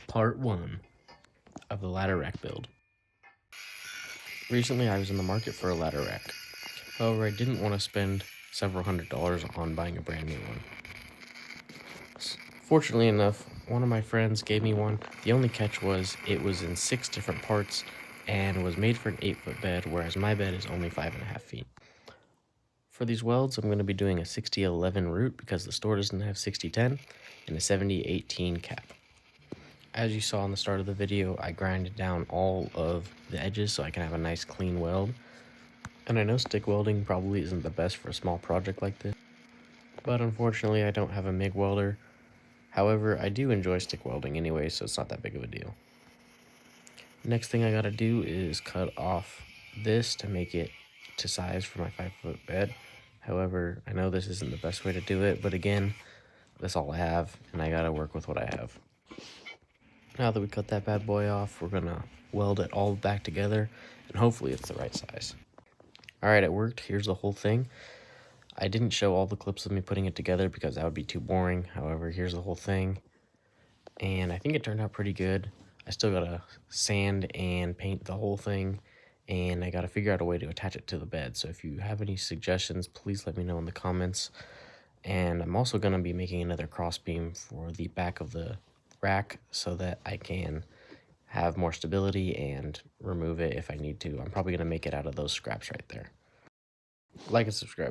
Part 1 of the ladder rack build. Recently I was in the market for a ladder rack. However, I didn't want to spend several $100s on buying a brand new one. Fortunately enough, one of my friends gave me one. The only catch was it was in 6 different parts and was made for an 8-foot bed, whereas my bed is only 5.5 feet. For these welds, I'm going to be doing a 60-11 root because the store doesn't have 60-10 and a 70-18 cap. As you saw in the start of the video, I grinded down all of the edges so I can have a nice clean weld. And I know stick welding probably isn't the best for a small project like this, but unfortunately I don't have a MIG welder. However, I do enjoy stick welding anyway, so it's not that big of a deal. Next thing I gotta do is cut off this to make it to size for my 5-foot bed. However, I know this isn't the best way to do it, but again, that's all I have, and I gotta work with what I have. Now that we cut that bad boy off, we're gonna weld it all back together, and hopefully it's the right size. Alright, it worked. Here's the whole thing. I didn't show all the clips of me putting it together because that would be too boring. However, here's the whole thing, and I think it turned out pretty good. I still gotta sand and paint the whole thing, and I gotta figure out a way to attach it to the bed. So if you have any suggestions, please let me know in the comments. And I'm also gonna be making another crossbeam for the back of the rack so that I can have more stability and remove it if I need to. I'm probably gonna make it out of those scraps right there. Like and subscribe.